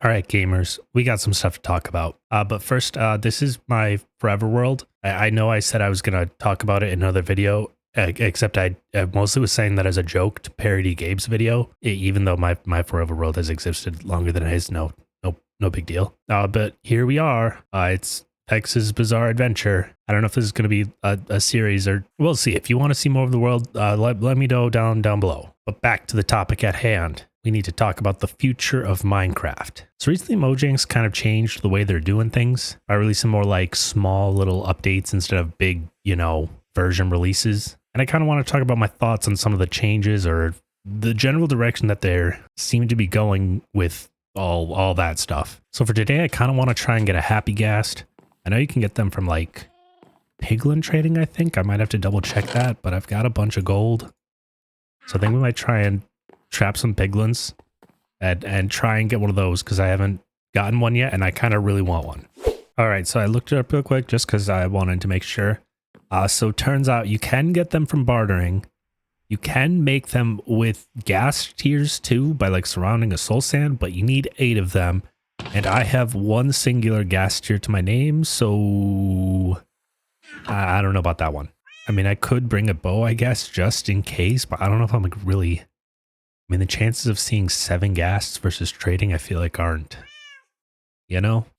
All right, gamers, we got some stuff to talk about. But first, this is my Forever World. I know I said I was going to talk about it in another video, except I mostly was saying that as a joke to parody Gabe's video, even though my Forever World has existed longer than his. No big deal. But here we are. It's Vex's Bizarre Adventure. I don't know if this is going to be a series, or we'll see. If you want to see more of the world, let me know down below. But back to the topic at hand. We need to talk about the future of Minecraft. So recently Mojang's kind of changed the way they're doing things by releasing more like small little updates instead of big, version releases. And I kind of want to talk about my thoughts on some of the changes or the general direction that they seem to be going with all that stuff. So for today, I kind of want to try and get a Happy Ghast. I know you can get them from like Piglin Trading, I think. I might have to double check that, but I've got a bunch of gold. So I think we might try and trap some piglins and try and get one of those because I haven't gotten one yet and I kind of really want one. All right, so I looked it up real quick just because I wanted to make sure. So turns out you can get them from bartering. You can make them with gas tiers too by like surrounding a soul sand, but you need 8 of them. And I have one singular gas tier to my name, so I don't know about that one. I mean, I could bring a bow, I guess, just in case, but I don't know if I'm like really... I mean, the chances of seeing 7 ghasts versus trading, I feel like aren't,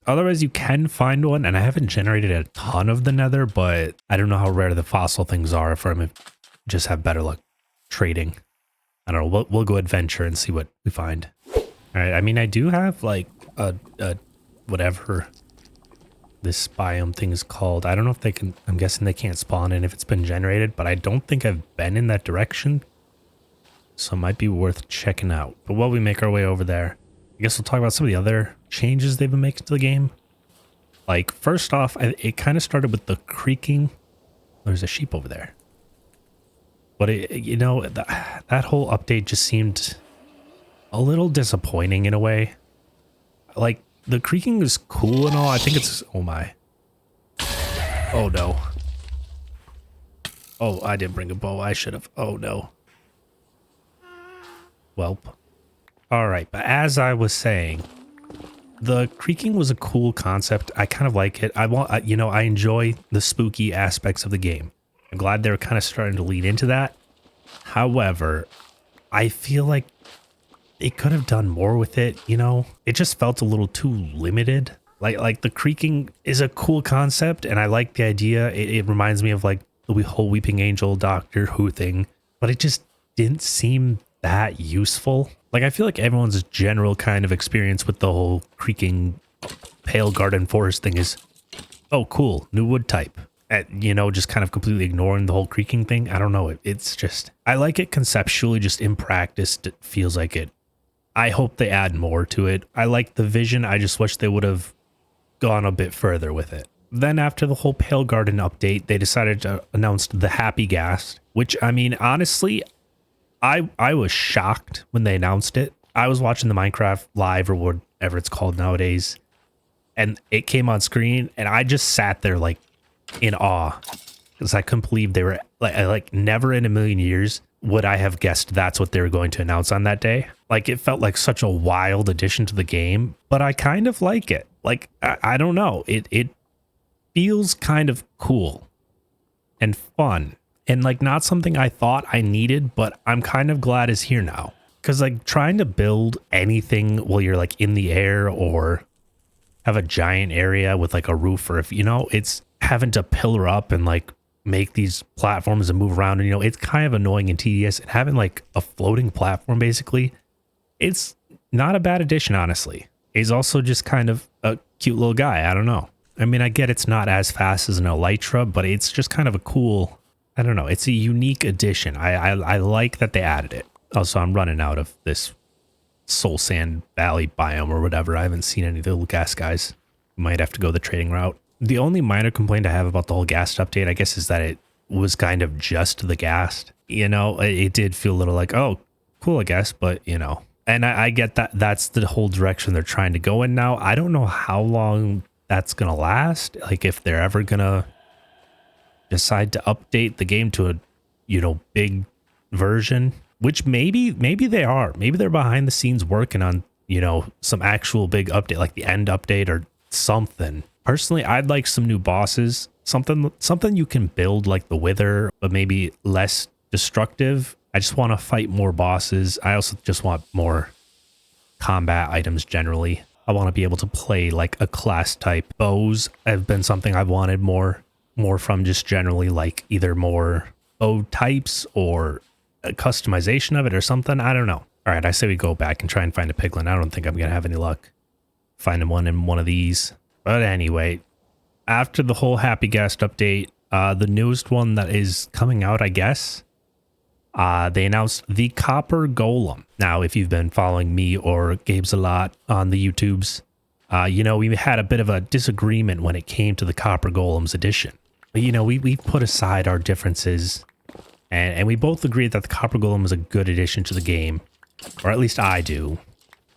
Otherwise, you can find one, and I haven't generated a ton of the nether, but I don't know how rare the fossil things are if I'm gonna just have better luck trading. I don't know. We'll go adventure and see what we find. All right. I mean, I do have like a whatever this biome thing is called. I don't know if they can. I'm guessing they can't spawn in if it's been generated, but I don't think I've been in that direction. So it might be worth checking out. But while we make our way over there, I guess we'll talk about some of the other changes they've been making to the game. Like, first off, it kind of started with the creaking. There's a sheep over there. But, that whole update just seemed a little disappointing in a way. Like, the creaking is cool and all. I think it's... Oh, my. Oh, no. Oh, I didn't bring a bow. I should have. Oh, no. Welp. All right, but as I was saying, the creaking was a cool concept. I kind of like it. I enjoy the spooky aspects of the game. I'm glad they're kind of starting to lead into that. However, I feel like it could have done more with it, It just felt a little too limited. Like the creaking is a cool concept, and I like the idea. It reminds me of like the whole Weeping Angel Doctor Who thing, but it just didn't seem that useful. Like, I feel like everyone's general kind of experience with the whole creaking pale garden forest thing is, oh, cool, new wood type. Just kind of completely ignoring the whole creaking thing. I don't know. It's just, I like it conceptually, just in practice, it feels like it. I hope they add more to it. I like the vision. I just wish they would have gone a bit further with it. Then after the whole pale garden update, they decided to announce the Happy Ghast, which, I mean, honestly, I was shocked when they announced it. I was watching the Minecraft Live or whatever it's called nowadays, and it came on screen, and I just sat there like in awe because I couldn't believe they were like never in a million years would I have guessed that's what they were going to announce on that day. Like, it felt like such a wild addition to the game, but I kind of like it. Like, I don't know. It feels kind of cool and fun. And like, not something I thought I needed, but I'm kind of glad is here now. Because like, trying to build anything while you're like in the air or have a giant area with like a roof, or if it's having to pillar up and like make these platforms and move around, and it's kind of annoying and tedious. And having like a floating platform, basically, it's not a bad addition, honestly. He's also just kind of a cute little guy. I don't know. I mean, I get it's not as fast as an Elytra, but it's just kind of a cool... I don't know. It's a unique addition. I like that they added it. Also, I'm running out of this Soul Sand Valley biome or whatever. I haven't seen any of the little gas guys. Might have to go the trading route. The only minor complaint I have about the whole ghast update, I guess, is that it was kind of just the ghast. It did feel a little like, oh, cool, I guess, but, And I get that that's the whole direction they're trying to go in now. I don't know how long that's going to last. Like, if they're ever going to decide to update the game to a big version, which maybe they are. Maybe they're behind the scenes working on you know, some actual big update, like the end update or something. Personally, I'd like some new bosses, something you can build like the Wither, but maybe less destructive. I just want to fight more bosses. I also just want more combat items generally. I want to be able to play like a class type. Bows have been something I've wanted more from, just generally, like either more bow types or a customization of it or something. I don't know. All right, I say we go back and try and find a piglin. I don't think I'm going to have any luck finding one in one of these. But anyway, after the whole Happy Guest update, the newest one that is coming out, I guess, they announced the Copper Golem. Now, if you've been following me or Gabe's a lot on the YouTubes, you know, we had a bit of a disagreement when it came to the Copper Golems edition. But, you know, we put aside our differences, and we both agreed that the Copper Golem is a good addition to the game, or at least I do.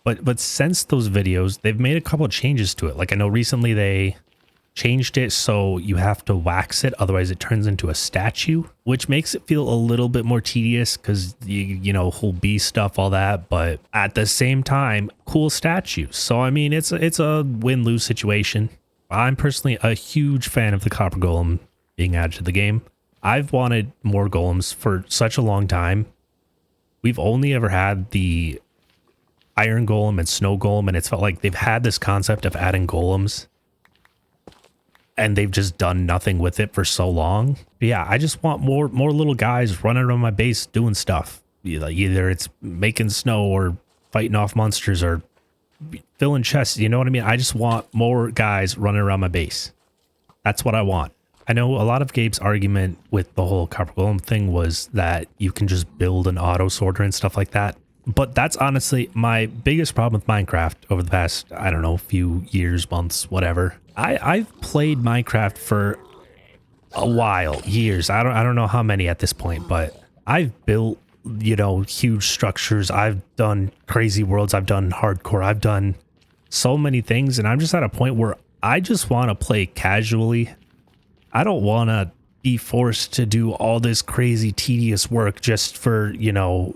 But since those videos, they've made a couple of changes to it. Like, I know recently they changed it so you have to wax it, otherwise it turns into a statue, which makes it feel a little bit more tedious because, you know, whole bee stuff, all that. But at the same time, cool statues. So, I mean, it's a win-lose situation. I'm personally a huge fan of the Copper Golem being added to the game. I've wanted more golems for such a long time. We've only ever had the Iron Golem and Snow Golem, and it's felt like they've had this concept of adding golems, and they've just done nothing with it for so long. But yeah, I just want more little guys running around my base doing stuff. Either it's making snow or fighting off monsters or filling chests. You know what I mean? I just want more guys running around my base. That's what I want. I know a lot of Gabe's argument with the whole Copper Golem thing was that you can just build an auto sorter and stuff like that. But that's honestly my biggest problem with Minecraft over the past, I don't know, few years, months, whatever. I've played Minecraft for a while, years. I don't know how many at this point, but I've built, you know, huge structures. I've done crazy worlds. I've done hardcore. I've done so many things, and I'm just at a point where I just want to play casually. I don't want to be forced to do all this crazy tedious work just for, you know,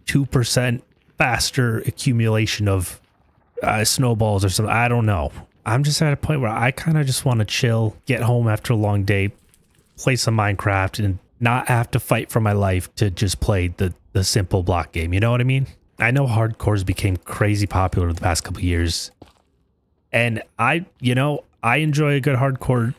2% faster accumulation of snowballs or something. I don't know. I'm just at a point where I kind of just want to chill, get home after a long day, play some Minecraft, and not have to fight for my life to just play the simple block game. You know what I mean? I know hardcores became crazy popular the past couple of years, and I enjoy a good hardcore.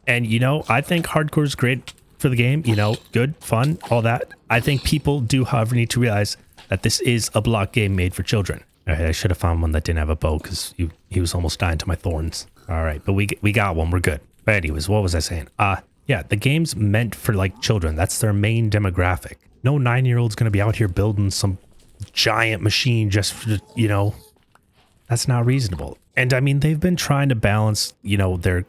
And, you know, I think hardcore is great for the game, you know, good, fun, all that. I think people do, however, need to realize that this is a block game made for children. All right, I should have found one that didn't have a bow because he was almost dying to my thorns. All right, but we got one. We're good. But anyways, what was I saying? Yeah, the game's meant for, like, children. That's their main demographic. No 9-year-old's going to be out here building some giant machine just for, you know, that's not reasonable. And, I mean, they've been trying to balance, you know, their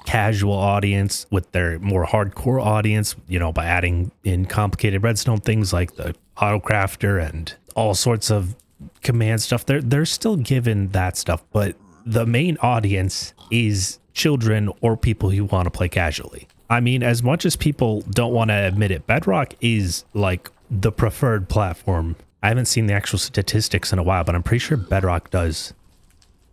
casual audience with their more hardcore audience, you know, by adding in complicated redstone things like the autocrafter and all sorts of command stuff. They're still given that stuff, but the main audience is children or people who want to play casually. I mean, as much as people don't want to admit it, Bedrock is like the preferred platform. I haven't seen the actual statistics in a while, but I'm pretty sure Bedrock does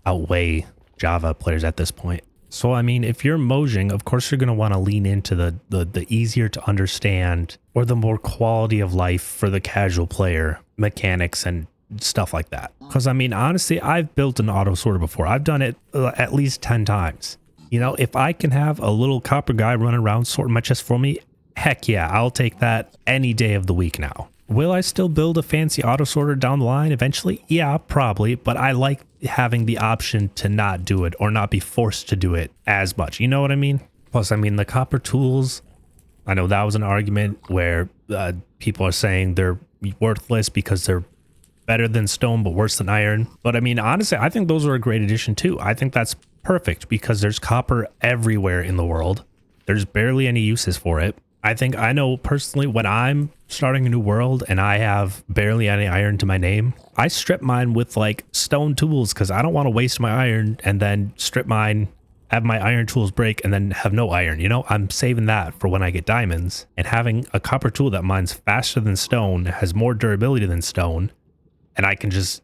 outweigh Java players at this point. So, I mean, if you're Mojang, of course you're going to want to lean into the easier to understand or the more quality of life for the casual player mechanics and stuff like that. Because, I mean, honestly, I've built an auto sorter before. I've done it at least 10 times. You know, if I can have a little copper guy running around sorting my chest for me, heck yeah, I'll take that any day of the week now. Will I still build a fancy auto sorter down the line eventually? Yeah, probably, but I like having the option to not do it or not be forced to do it as much. You know what I mean? Plus, I mean, the copper tools, I know that was an argument where people are saying they're worthless because they're better than stone but worse than iron. But I mean, honestly, I think those are a great addition too. I think that's perfect because there's copper everywhere in the world. There's barely any uses for it. I know personally when I'm starting a new world and I have barely any iron to my name, I strip mine with like stone tools because I don't want to waste my iron and then strip mine, have my iron tools break and then have no iron. You know, I'm saving that for when I get diamonds, and having a copper tool that mines faster than stone, has more durability than stone, and I can just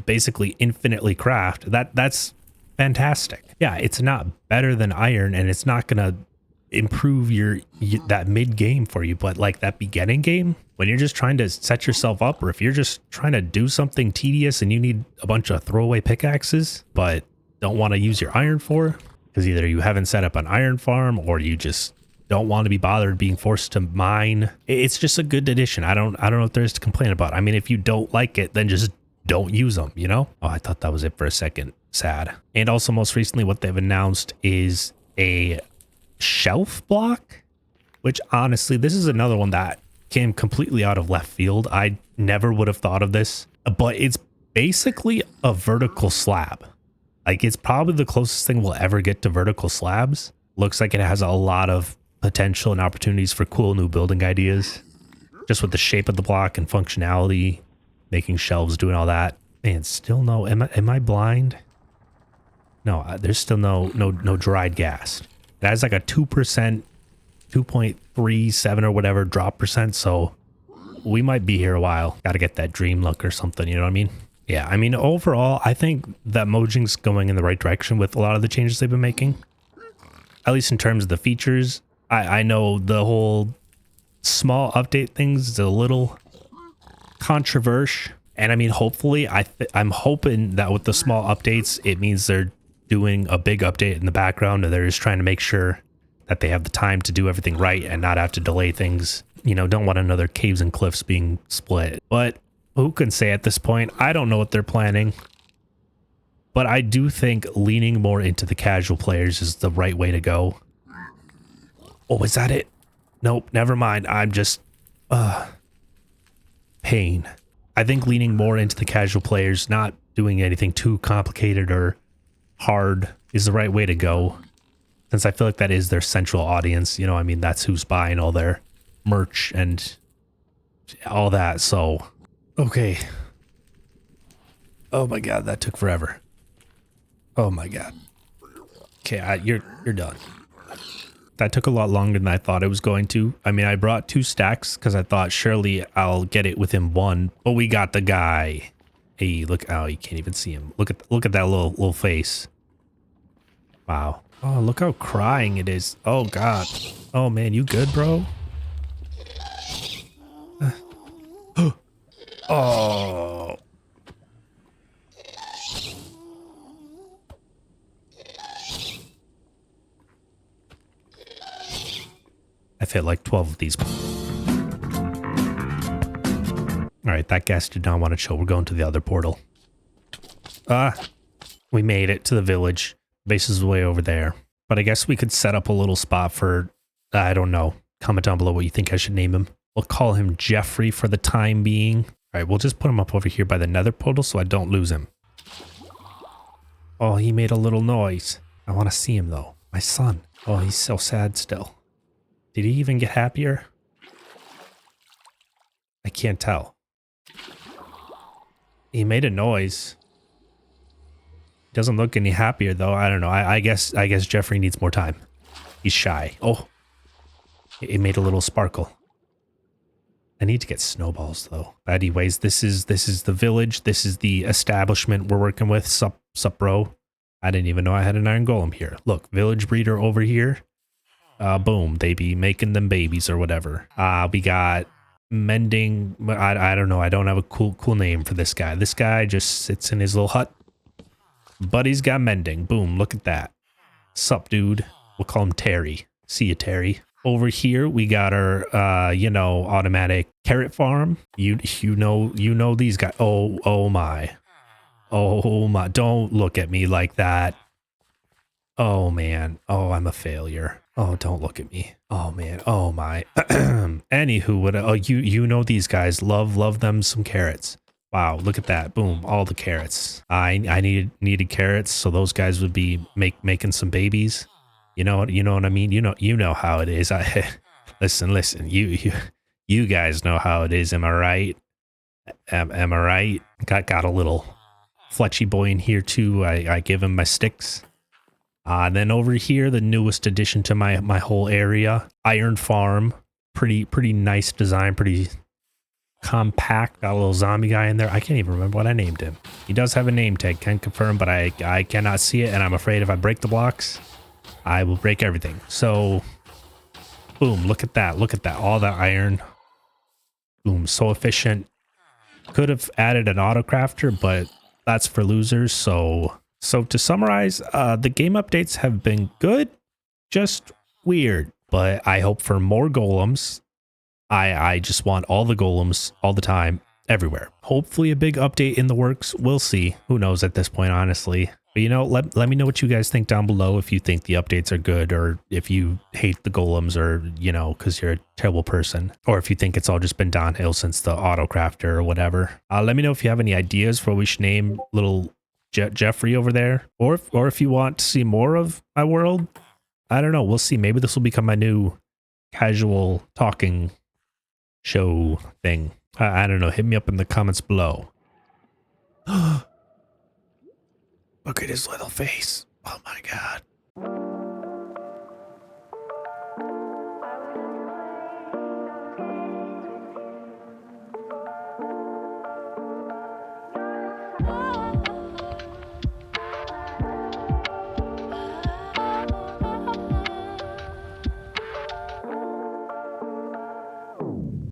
basically infinitely craft. That's fantastic. Yeah, it's not better than iron, and it's not gonna improve that mid game for you, but like that beginning game when you're just trying to set yourself up, or if you're just trying to do something tedious and you need a bunch of throwaway pickaxes but don't want to use your iron for, because either you haven't set up an iron farm or you just don't want to be bothered being forced to mine. It's just a good addition. I don't know if there's to complain about. I mean, if you don't like it, then just don't use them, you know? Oh, I thought that was it for a second. Sad. And also most recently what they've announced is a shelf block, which honestly, this is another one that came completely out of left field. I never would have thought of this, but it's basically a vertical slab. Like, it's probably the closest thing we'll ever get to vertical slabs. Looks like it has a lot of potential and opportunities for cool new building ideas, just with the shape of the block and functionality, making shelves, doing all that. Man, still no, am I blind? No, there's still no dried gas. It has like a 2%, 2.37 or whatever drop percent, so we might be here a while. Got to get that dream look or something, you know what I mean? Yeah, I mean, overall, I think that Mojang's going in the right direction with a lot of the changes they've been making. At least in terms of the features. I know the whole small update things is a little controversial. And I mean, hopefully, I'm hoping that with the small updates, it means they're doing a big update in the background, and they're just trying to make sure that they have the time to do everything right and not have to delay things. You know, don't want another caves and cliffs being split. But who can say at this point? I don't know what they're planning. But I do think leaning more into the casual players is the right way to go. Oh, is that it? Nope, never mind. I'm just... pain. I think leaning more into the casual players, not doing anything too complicated or hard, is the right way to go. Since I feel like that is their central audience. You know, I mean, that's who's buying all their merch and all that, so... Okay. Oh my god, that took forever. Oh my god. Okay, you're done. That took a lot longer than I thought it was going to. I mean, I brought 2 stacks because I thought surely I'll get it within 1, but we got the guy. Hey, look! Oh, you can't even see him. Look at that little face. Wow. Oh, look how crying it is. Oh god. Oh man, you good, bro? Oh. I've hit like 12 of these. Alright, that gas did not want to chill. We're going to the other portal. We made it to the village. Base is way over there. But I guess we could set up a little spot for, I don't know. Comment down below what you think I should name him. We'll call him Jeffrey for the time being. Alright, we'll just put him up over here by the nether portal so I don't lose him. Oh, he made a little noise. I want to see him though. My son. Oh, he's so sad still. Did he even get happier? I can't tell. He made a noise. Doesn't look any happier though. I don't know. I guess Jeffrey needs more time. He's shy. Oh, it made a little sparkle. I need to get snowballs though. But anyways, this is the village. This is the establishment we're working with. Sup bro. I didn't even know I had an iron golem here. Look, village breeder over here. Boom, they be making them babies or whatever. We got mending. I don't know. I don't have a cool name for this guy. This guy just sits in his little hut. But he's got mending. Boom, look at that. Sup, dude. We'll call him Terry. See ya, Terry. Over here, we got our, you know, automatic carrot farm. You know these guys. Oh my. Oh my. Don't look at me like that. Oh man. Oh, I'm a failure. Oh, don't look at me. Oh man. Oh my. Anywho, you know these guys. Love them some carrots. Wow, look at that. Boom, all the carrots. I needed carrots, so those guys would be making some babies. You know what I mean? You know how it is. Listen. You guys know how it is. Am I right? Am I right? Got a little Fletchy boy in here too. I give him my sticks. And then over here, the newest addition to my whole area, Iron Farm. Pretty nice design. Pretty compact. Got a little zombie guy in there. I can't even remember what I named him. He does have a name tag, can confirm, but I cannot see it, and I'm afraid if I break the blocks, I will break everything. So, boom, look at that. Look at that. All that iron. Boom, so efficient. Could have added an auto crafter, but that's for losers. So to summarize, the game updates have been good, just weird. But I hope for more golems. I just want all the golems all the time, everywhere. Hopefully a big update in the works. We'll see. Who knows at this point, honestly. But you know, let me know what you guys think down below, if you think the updates are good, or if you hate the golems, or, you know, because you're a terrible person, or if you think it's all just been downhill since the auto crafter or whatever. Let me know if you have any ideas for what we should name little Jeffrey over there, or if you want to see more of my world. I don't know. We'll see. Maybe this will become my new casual talking show thing. I don't know. Hit me up in the comments below. Look at his little face. Oh my God.